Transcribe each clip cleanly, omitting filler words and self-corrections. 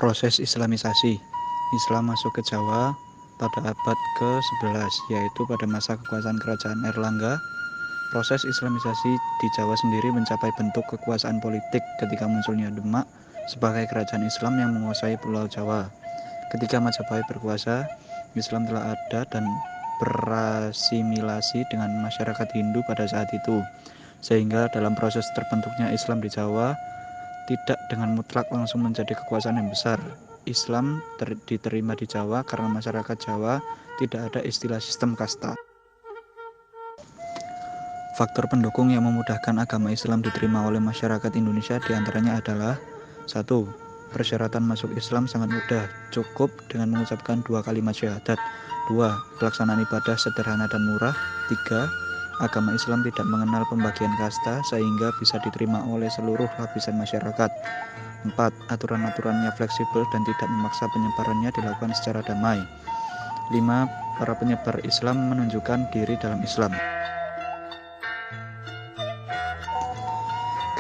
Proses Islamisasi. Islam masuk ke Jawa pada abad ke-11, yaitu pada masa kekuasaan Kerajaan Airlangga. Proses Islamisasi di Jawa sendiri mencapai bentuk kekuasaan politik ketika munculnya Demak sebagai kerajaan Islam yang menguasai Pulau Jawa. Ketika Majapahit berkuasa, Islam telah ada dan berasimilasi dengan masyarakat Hindu pada saat itu, sehingga dalam proses terbentuknya Islam di Jawa tidak dengan mutlak langsung menjadi kekuasaan yang besar. Islam diterima di Jawa karena masyarakat Jawa tidak ada istilah sistem kasta. Faktor pendukung yang memudahkan agama Islam diterima oleh masyarakat Indonesia diantaranya adalah 1. Persyaratan masuk Islam sangat mudah, cukup dengan mengucapkan 2 kalimat syahadat. 2. Pelaksanaan ibadah sederhana dan murah. 3. Agama Islam tidak mengenal pembagian kasta sehingga bisa diterima oleh seluruh lapisan masyarakat. 4. Aturan-aturannya fleksibel dan tidak memaksa penyebarannya dilakukan secara damai. 5. Para penyebar Islam menunjukkan diri dalam Islam.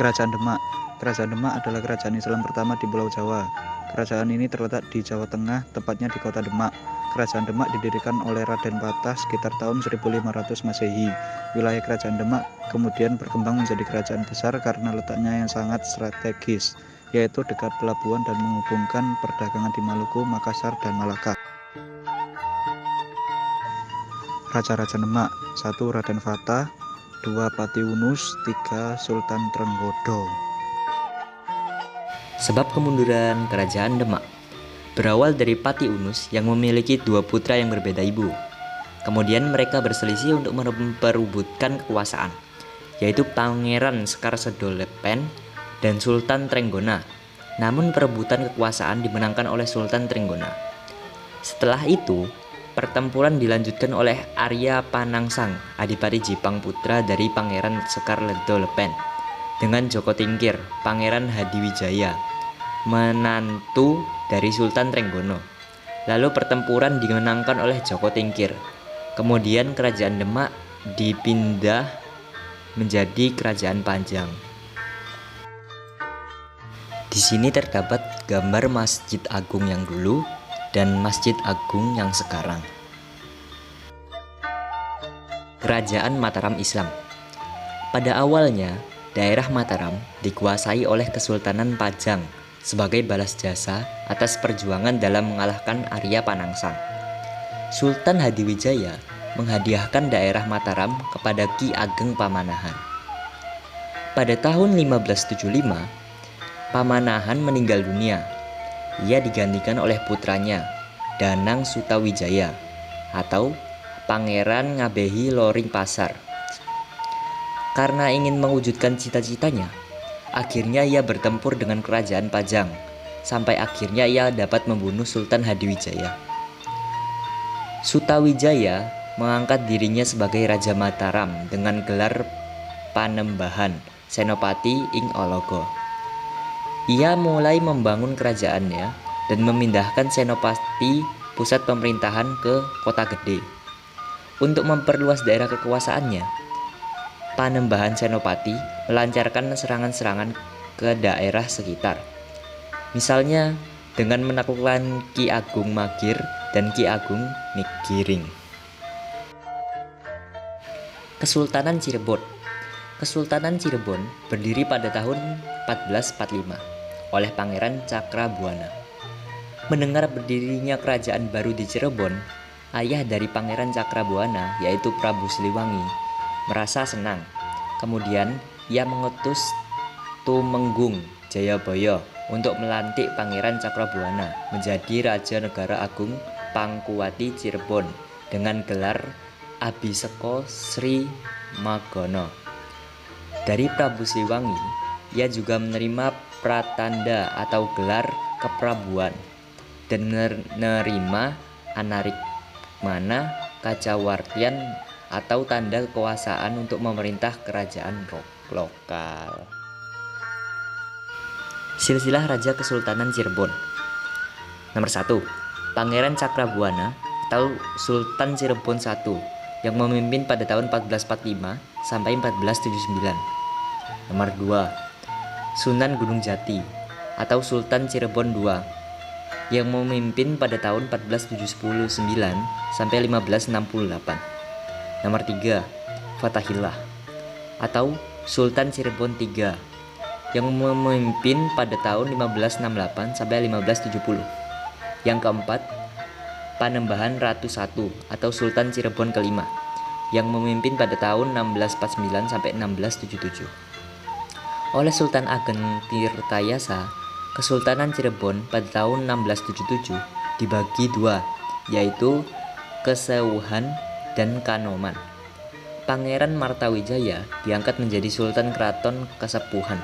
Kerajaan Demak. Kerajaan Demak adalah kerajaan Islam pertama di Pulau Jawa. Kerajaan ini terletak di Jawa Tengah, tepatnya di kota Demak. Kerajaan Demak didirikan oleh Raden Patah sekitar tahun 1500 Masehi. Wilayah Kerajaan Demak kemudian berkembang menjadi kerajaan besar karena letaknya yang sangat strategis, yaitu dekat pelabuhan dan menghubungkan perdagangan di Maluku, Makassar, dan Malaka. Raja-raja Demak. 1. Raden Fatah. 2. Patiunus. 3. Sultan Trenggono. Sebab kemunduran kerajaan Demak berawal dari Patiunus yang memiliki 2 putra yang berbeda ibu. Kemudian mereka berselisih untuk memperebutkan kekuasaan, yaitu Pangeran Sekar Sedolepen dan Sultan Trenggona. Namun perebutan kekuasaan dimenangkan oleh Sultan Trenggona. Setelah itu, pertempuran dilanjutkan oleh Arya Panangsang, Adipati Jipang putra dari Pangeran Sekar Sedolepen, dengan Joko Tingkir, Pangeran Hadiwijaya, menantu dari Sultan Trenggono. Lalu pertempuran dimenangkan oleh Joko Tingkir. Kemudian kerajaan Demak dipindah menjadi Kerajaan Panjang. Di sini terdapat gambar Masjid Agung yang dulu dan Masjid Agung yang sekarang. Kerajaan Mataram Islam. Pada awalnya, daerah Mataram dikuasai oleh Kesultanan Pajang sebagai balas jasa atas perjuangan dalam mengalahkan Arya Panangsang. Sultan Hadiwijaya menghadiahkan daerah Mataram kepada Ki Ageng Pamanahan. Pada tahun 1575, Pamanahan meninggal dunia. Ia digantikan oleh putranya, Danang Sutawijaya atau Pangeran Ngabehi Loring Pasar. Karena ingin mewujudkan cita-citanya, akhirnya ia bertempur dengan kerajaan Pajang, sampai akhirnya ia dapat membunuh Sultan Hadiwijaya. Sutawijaya mengangkat dirinya sebagai Raja Mataram dengan gelar Panembahan Senopati ing Ologo. Ia mulai membangun kerajaannya dan memindahkan Senopati pusat pemerintahan ke Kota Gede. Untuk memperluas daerah kekuasaannya, Panembahan Senopati melancarkan serangan-serangan ke daerah sekitar. Misalnya dengan menaklukkan Ki Agung Magir dan Ki Agung Migiring. Kesultanan Cirebon. Kesultanan Cirebon berdiri pada tahun 1445 oleh Pangeran Cakrabuana. Mendengar berdirinya kerajaan baru di Cirebon, ayah dari Pangeran Cakrabuana yaitu Prabu Siliwangi merasa senang. Kemudian ia mengutus Tumenggung Jayabaya untuk melantik Pangeran Cakrabuana menjadi Raja Negara Agung Pangkuwati Cirebon dengan gelar Abhiseka Sri Magono. Dari Prabu Siliwangi, ia juga menerima pratanda atau gelar keprabuan dan menerima anarikmana kacawartian atau tanda kekuasaan untuk memerintah kerajaan lokal. Silsilah Raja Kesultanan Cirebon. Nomor 1. Pangeran Cakrabuana atau Sultan Cirebon I yang memimpin pada tahun 1445 sampai 1479. Nomor 2. Sunan Gunung Jati atau Sultan Cirebon II yang memimpin pada tahun 1479 sampai 1568. Nomor 3, Fatahillah atau Sultan Cirebon III yang memimpin pada tahun 1568 sampai 1570. Yang keempat, Panembahan Ratu I atau Sultan Cirebon kelima yang memimpin pada tahun 1649 sampai 1677. Oleh Sultan Ageng Tirtayasa, Kesultanan Cirebon pada tahun 1677 dibagi dua, yaitu Kesewuhan dan Kanoman. Pangeran Martawijaya diangkat menjadi Sultan Keraton Kasepuhan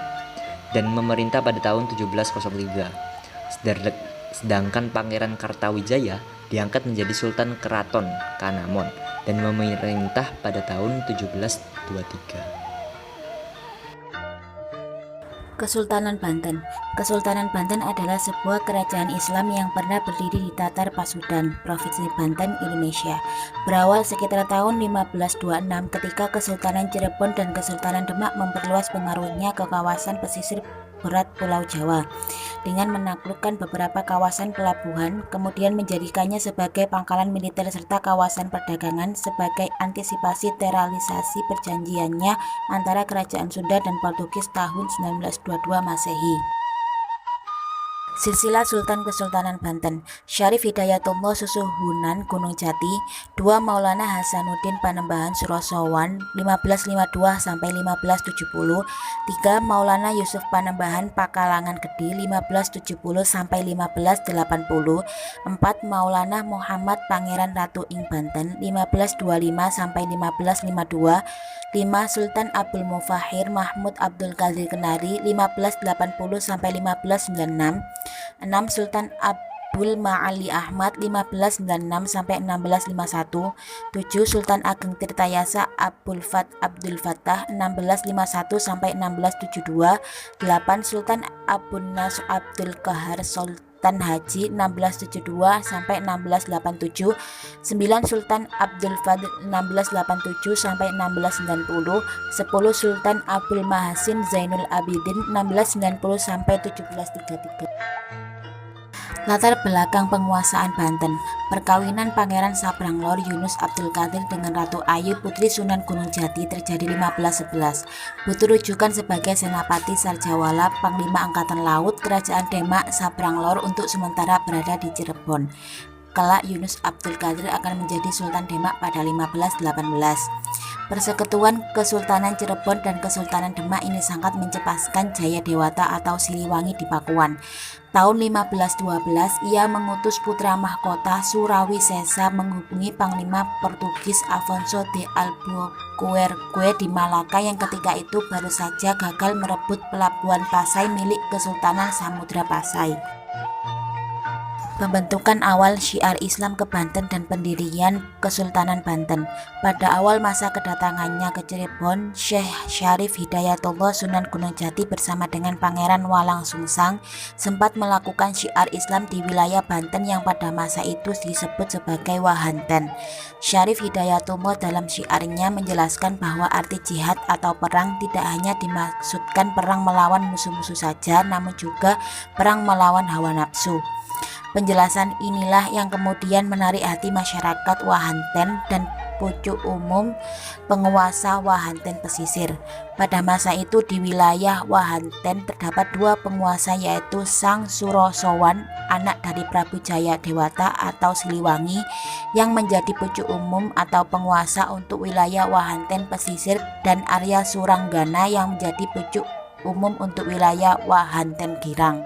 dan memerintah pada tahun 1703. Sedangkan Pangeran Kartawijaya diangkat menjadi Sultan Keraton Kanamon dan memerintah pada tahun 1723. Kesultanan Banten. Kesultanan Banten adalah sebuah kerajaan Islam yang pernah berdiri di Tatar Pasundan, Provinsi Banten, Indonesia. Berawal sekitar tahun 1526 ketika Kesultanan Cirebon dan Kesultanan Demak memperluas pengaruhnya ke kawasan pesisir barat Pulau Jawa dengan menaklukkan beberapa kawasan pelabuhan, kemudian menjadikannya sebagai pangkalan militer serta kawasan perdagangan sebagai antisipasi teralisasi perjanjiannya antara Kerajaan Sunda dan Portugis tahun 1922 Masehi. Silsilah Sultan Kesultanan Banten. Syarif Hidayatullah Susuhunan Gunung Jati. 2 Maulana Hasanuddin Panembahan Surosowan 1552 sampai 1570. 3 Maulana Yusuf Panembahan Pakalangan Gede 1570 sampai 1580. 4 Maulana Muhammad Pangeran Ratu ing Banten 1525 sampai 1552. 5 Sultan Abdul Mufahir Mahmud Abdul Qadir Kenari 1580 sampai 1596. 6 Sultan Abdul Ma'ali Ahmad 1596 sampai 1651. 7 Sultan Ageng Tirtayasa Abdul Fattah 1651 sampai 1672. 8 Sultan Abu Nas Abdul Qahar Sultan Haji 1672 sampai 1687. 9 Sultan Abdul Fadl 1687 sampai 1690. 10 Sultan Abdul Mahasin Zainul Abidin 1690 sampai 1733. Latar belakang penguasaan Banten. Perkawinan Pangeran Sabranglor Yunus Abdul Qadir dengan Ratu Ayu Putri Sunan Gunung Jati terjadi 1511. Butuh rujukan sebagai Senapati Sarjawala Panglima Angkatan Laut Kerajaan Demak Sabranglor untuk sementara berada di Cirebon. Kelak Yunus Abdul Qadir akan menjadi Sultan Demak pada 1518. Persekutuan Kesultanan Cirebon dan Kesultanan Demak ini sangat mencepaskan Jaya Dewata atau Siliwangi di Pakuan. Tahun 1512 ia mengutus putra mahkota Surawi Sesa menghubungi Panglima Portugis Afonso de Albuquerque di Malaka yang ketika itu baru saja gagal merebut pelabuhan Pasai milik Kesultanan Samudra Pasai. Pembentukan awal syiar Islam ke Banten dan pendirian Kesultanan Banten. Pada awal masa kedatangannya ke Cirebon, Syekh Syarif Hidayatullah Sunan Gunung Jati bersama dengan Pangeran Walang Sungsang sempat melakukan syiar Islam di wilayah Banten yang pada masa itu disebut sebagai Wahanten. Syarif Hidayatullah dalam syiarnya menjelaskan bahwa arti jihad atau perang tidak hanya dimaksudkan perang melawan musuh-musuh saja, namun juga perang melawan hawa nafsu. Penjelasan inilah yang kemudian menarik hati masyarakat Wahanten dan pucuk umum penguasa Wahanten pesisir. Pada masa itu di wilayah Wahanten terdapat 2 penguasa yaitu Sang Surosowan, anak dari Prabu Jaya Dewata atau Siliwangi, yang menjadi pucuk umum atau penguasa untuk wilayah Wahanten pesisir, dan Arya Suranggana yang menjadi pucuk umum untuk wilayah Wahanten Girang.